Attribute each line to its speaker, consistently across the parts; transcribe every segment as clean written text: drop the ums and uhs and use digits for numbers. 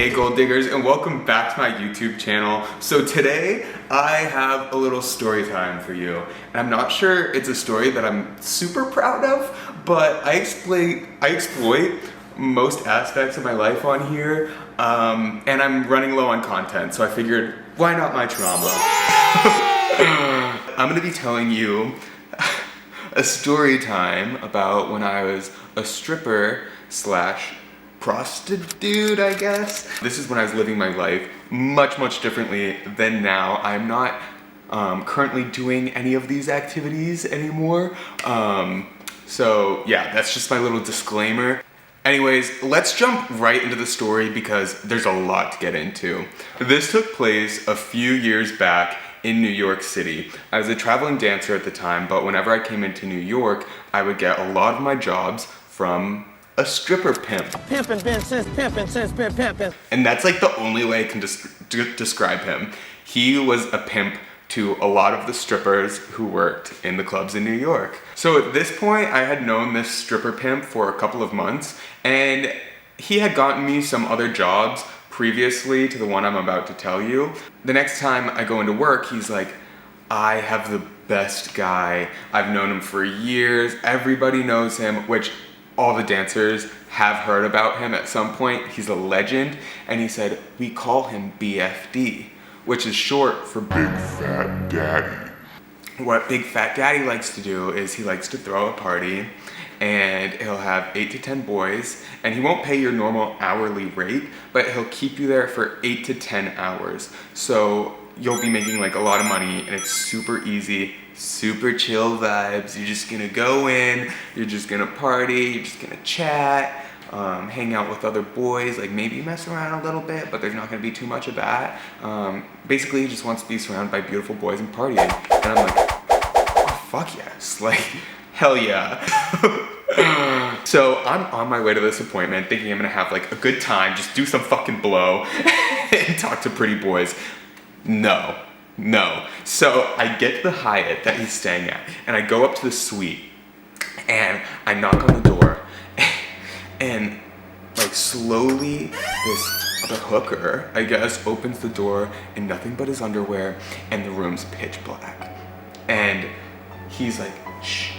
Speaker 1: Hey gold diggers, and welcome back to my YouTube channel. So today I have a little story time for you, and I'm not sure it's a story that I'm super proud of, but I exploit most aspects of my life on here, and I'm running low on content, so I figured, why not my trauma? I'm gonna be telling you a story time about when I was a stripper slash Prosti-Dude, I guess. This is when I was living my life much differently than now. I'm not currently doing any of these activities anymore. So yeah, that's just my little disclaimer. Anyways, let's jump right into the story because there's a lot to get into. This took place a few years back in New York City. I was a traveling dancer at the time, but whenever I came into New York, I would get a lot of my jobs from a stripper pimp.
Speaker 2: Pimpin' been since pimpin'.
Speaker 1: And that's like the only way I can describe him. He was a pimp to a lot of the strippers who worked in the clubs in New York. So at this point, I had known this stripper pimp for a couple of months, and he had gotten me some other jobs previously to the one I'm about to tell you. The next time I go into work, he's like, I have the best guy. I've known him for years. Everybody knows him, which all the dancers have heard about him at some point. He's a legend. And he said, we call him BFD, which is short for Big Fat Daddy. What Big Fat Daddy likes to do is he likes to throw a party, and he'll have 8 to 10 boys, and he won't pay your normal hourly rate, but he'll keep you there for 8 to 10 hours. So you'll be making like a lot of money, and it's super easy, super chill vibes. You're just gonna go in, you're just gonna party, you're just gonna chat, hang out with other boys, like maybe mess around a little bit, but there's not gonna be too much of that. Basically, he just wants to be surrounded by beautiful boys and partying. And I'm like, oh, fuck yes, like, hell yeah. So I'm on my way to this appointment thinking I'm gonna have like a good time, just do some fucking blow and talk to pretty boys. No. So I get to the Hyatt that he's staying at, and I go up to the suite, and I knock on the door, and like slowly the hooker, I guess, opens the door in nothing but his underwear, and the room's pitch black. And he's like, shh.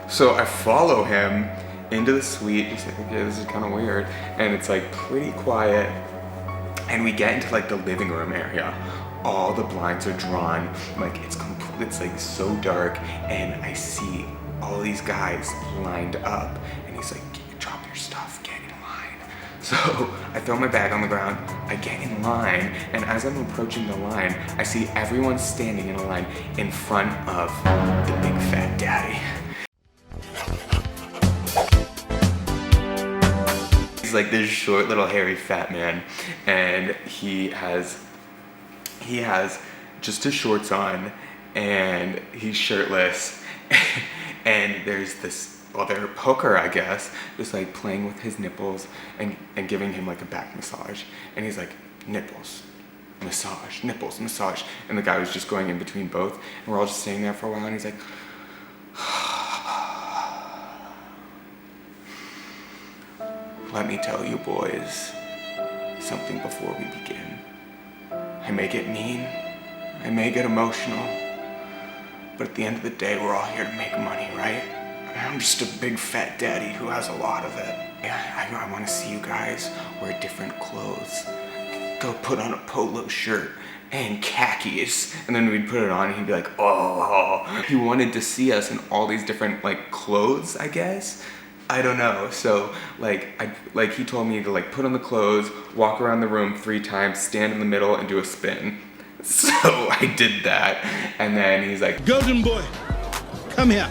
Speaker 1: So I follow him into the suite. He's like, okay, this is kind of weird. And it's like pretty quiet. And we get into like the living room area. All the blinds are drawn. Like it's like so dark. And I see all these guys lined up. And he's like, drop your stuff, get in line. So I throw my bag on the ground. I get in line. And as I'm approaching the line, I see everyone standing in a line in front of the Big Fat Daddy. Like this short little hairy fat man, and he has just his shorts on, and he's shirtless, and there's this other hooker, I guess, just like playing with his nipples and giving him like a back massage, and he's like, nipples, massage, nipples, massage, and the guy was just going in between both, and we're all just sitting there for a while, and he's like, let me tell you boys something before we begin. I may get mean, I may get emotional, but at the end of the day, we're all here to make money, right? I'm just a big fat daddy who has a lot of it. I want to see you guys wear different clothes. Go put on a polo shirt and khakis, and then we'd put it on and he'd be like, oh. He wanted to see us in all these different like clothes, I guess. I don't know. So he told me to like put on the clothes, walk around the room 3 times, stand in the middle, and do a spin. So I did that, and then he's like,
Speaker 2: Golden boy, come here.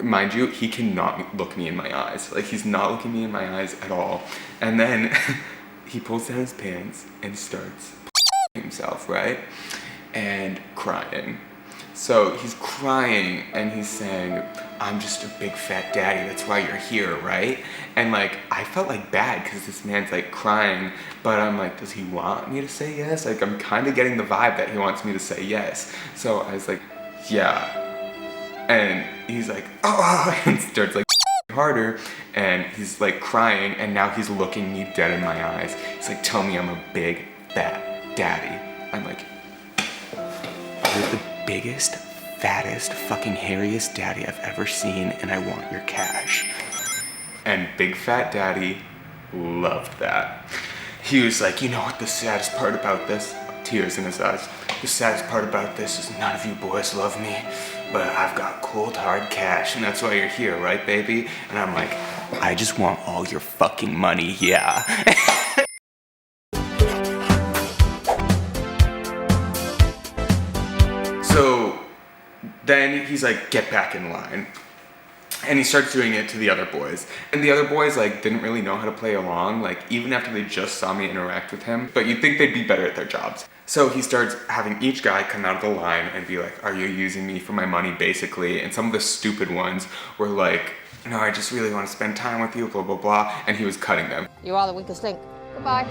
Speaker 1: Mind you, he cannot look me in my eyes. Like he's not looking me in my eyes at all. And then he pulls down his pants and starts himself, right? And crying. So he's crying and he's saying, I'm just a big fat daddy, that's why you're here, right? And like, I felt like bad because this man's like crying, but I'm like, does he want me to say yes? Like, I'm kind of getting the vibe that he wants me to say yes. So I was like, yeah. And he's like, oh, and starts like harder, and he's like crying, and now he's looking me dead in my eyes. He's like, tell me I'm a big, fat daddy. I'm like, you're the biggest, fattest, fucking hairiest daddy I've ever seen, and I want your cash. And Big Fat Daddy loved that. He was like, you know what the saddest part about this? Tears in his eyes. The saddest part about this is none of you boys love me, but I've got cold hard cash, and that's why you're here, right, baby? And I'm like, I just want all your fucking money, yeah. So then he's like, get back in line. And he starts doing it to the other boys. And the other boys like didn't really know how to play along, like even after they just saw me interact with him, but you'd think they'd be better at their jobs. So he starts having each guy come out of the line and be like, are you using me for my money, basically? And some of the stupid ones were like, no, I just really want to spend time with you, blah, blah, blah. And he was cutting them.
Speaker 3: You are the weakest link. Goodbye.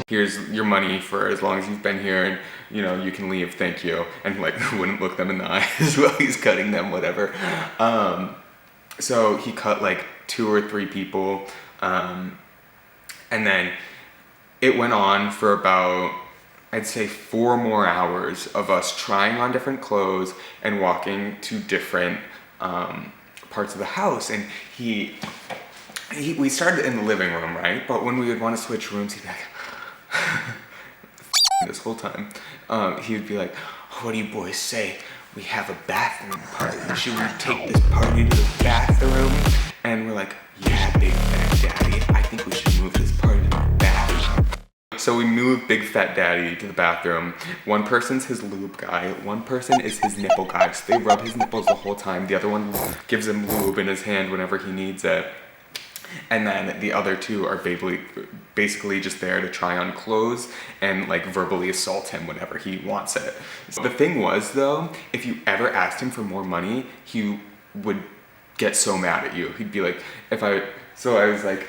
Speaker 1: Here's your money for as long as you've been here, and you know, you can leave, thank you. And like wouldn't look them in the eyes while he's cutting them, whatever. So he cut like 2 or 3 people, and then it went on for about, I'd say 4 more hours of us trying on different clothes and walking to different parts of the house. And we started in the living room, right? But when we would want to switch rooms, he'd be like, this whole time, he would be like, what do you boys say? We have a bathroom party. Should we take this party to the bathroom? And we're like, yeah, Big Fat Daddy, I think we should move this party to the bathroom. So we moved Big Fat Daddy to the bathroom. One person's his lube guy, one person is his nipple guy. So they rub his nipples the whole time. The other one gives him lube in his hand whenever he needs it. And then the other 2 are basically just there to try on clothes and like verbally assault him whenever he wants it. The thing was though, if you ever asked him for more money, he would get so mad at you. He'd be like, so I was like,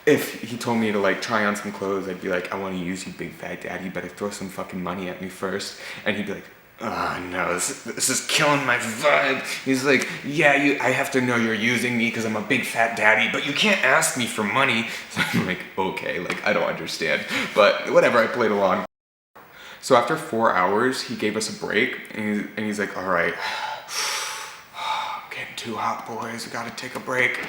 Speaker 1: if he told me to like try on some clothes, I'd be like, I want to use you, Big Fat Daddy, you better throw some fucking money at me first. And he'd be like, oh no, this is killing my vibe. He's like, yeah, I have to know you're using me because I'm a big fat daddy, but you can't ask me for money. So I'm like, okay, like I don't understand. But whatever, I played along. So after 4 hours, he gave us a break, and he's like, all right, getting too hot, boys, we gotta take a break.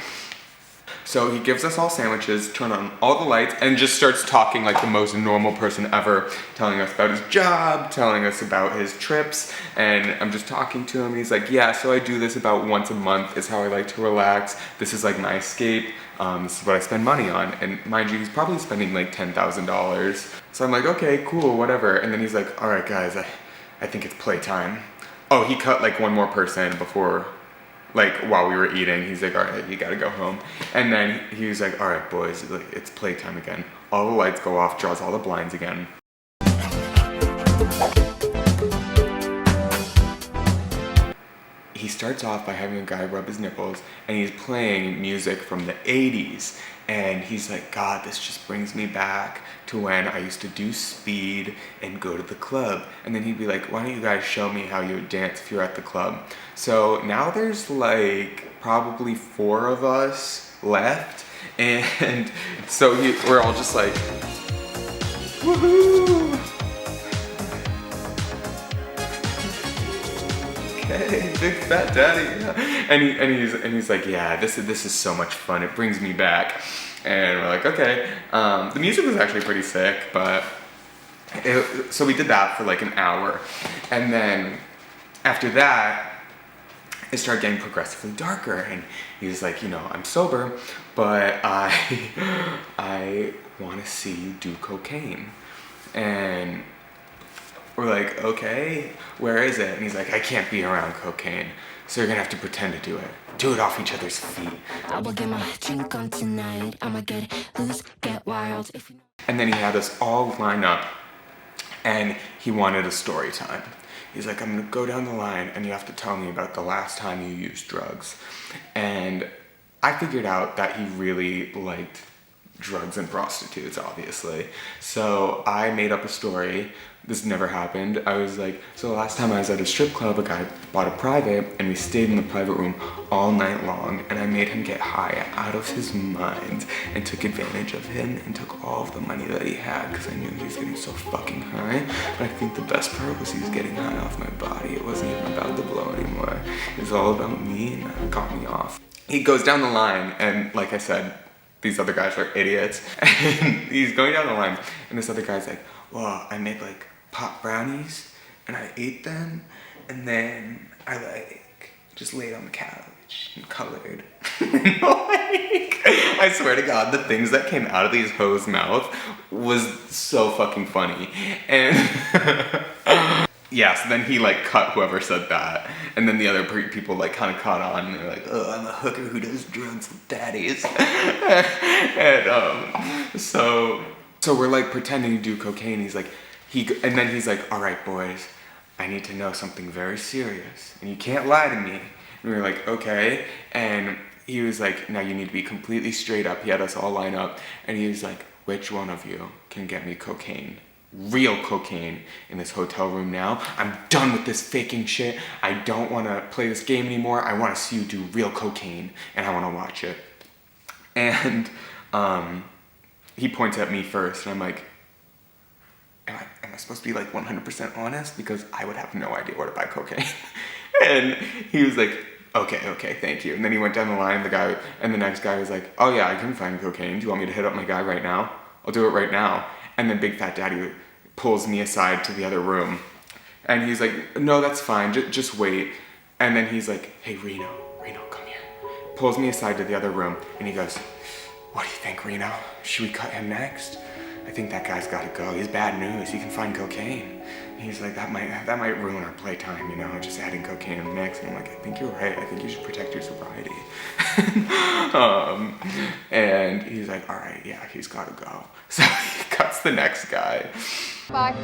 Speaker 1: So he gives us all sandwiches, turn on all the lights, and just starts talking like the most normal person ever, telling us about his job, telling us about his trips, and I'm just talking to him, and he's like, yeah, so I do this about once a month, is how I like to relax, this is like my escape, this is what I spend money on, and mind you, he's probably spending like $10,000, so I'm like, okay, cool, whatever, and then he's like, all right guys, I think it's playtime. Oh, he cut like one more person before, like while we were eating, he's like, all right, you gotta go home. And then he was like, all right, boys, it's playtime again. All the lights go off, draws all the blinds again. He starts off by having a guy rub his nipples, and he's playing music from the 80s. And he's like, God, this just brings me back to when I used to do speed and go to the club. And then he'd be like, why don't you guys show me how you would dance if you're at the club? So now there's like probably 4 of us left. And so we're all just like, woohoo! Okay, Big Fat Daddy. And he's like, yeah, this is so much fun. It brings me back. And we're like, okay. The music was actually pretty sick, but so we did that for like an hour. And then after that, it started getting progressively darker. And he was like, you know, I'm sober, but I want to see you do cocaine. And we're like, okay, where is it? And he's like, I can't be around cocaine, so you're gonna have to pretend to do it. Do it off each other's feet.
Speaker 4: I will get my drink on tonight. I'ma get loose, get wild.
Speaker 1: And then he had us all line up, and he wanted a story time. He's like, I'm gonna go down the line, and you have to tell me about the last time you used drugs. And I figured out that he really liked drugs and prostitutes, obviously. So I made up a story. This never happened. I was like, so the last time I was at a strip club, a guy bought a private and we stayed in the private room all night long, and I made him get high out of his mind and took advantage of him and took all of the money that he had because I knew he was getting so fucking high. But I think the best part was he was getting high off my body. It wasn't even about the blow anymore. It was all about me, and that got me off. He goes down the line, and like I said, these other guys are idiots. And he's going down the line, and this other guy's like, well, I made like pop brownies, and I ate them, and then I like just laid on the couch and colored. Like, I swear to God, the things that came out of these hoes' mouth was so fucking funny. And yeah, so then he like cut whoever said that, and then the other people like kind of caught on, and they're like, oh, I'm a hooker who does drugs with daddies. And so we're like pretending to do cocaine. And then he's like, all right, boys, I need to know something very serious, and you can't lie to me. And we were like, okay. And he was like, now you need to be completely straight up. He had us all line up, and he was like, which one of you can get me cocaine? Real cocaine in this hotel room now. I'm done with this faking shit. I don't want to play this game anymore. I want to see you do real cocaine, and I want to watch it. And he points at me first, and I'm like, am I supposed to be like 100% honest? Because I would have no idea where to buy cocaine. And he was like, okay, thank you. And then he went down the line, and the next guy was like, oh yeah, I can find cocaine. Do you want me to hit up my guy right now? I'll do it right now. And then Big Fat Daddy pulls me aside to the other room. And he's like, no, that's fine, just wait. And then he's like, hey, Reno, come here. Pulls me aside to the other room, and he goes, what do you think, Reno? Should we cut him next? I think that guy's gotta go. He's bad news. He can find cocaine. And he's like, that might ruin our playtime, you know, just adding cocaine in the mix. And I'm like, I think you're right. I think you should protect your sobriety. And he's like, all right, yeah, he's gotta go. So he cuts the next guy.
Speaker 3: Bye.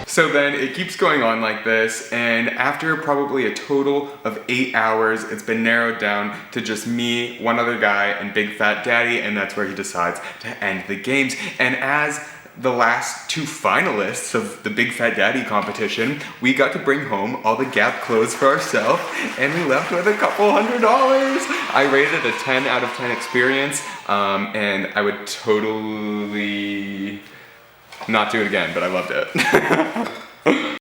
Speaker 1: So then it keeps going on like this, and after probably a total of 8 hours, it's been narrowed down to just me, one other guy, and Big Fat Daddy, and that's where he decides to end the games. And as the last 2 finalists of the Big Fat Daddy competition, we got to bring home all the Gap clothes for ourselves, and we left with a couple $100. I rated it a 10 out of 10 experience, and I would totally not do it again, but I loved it.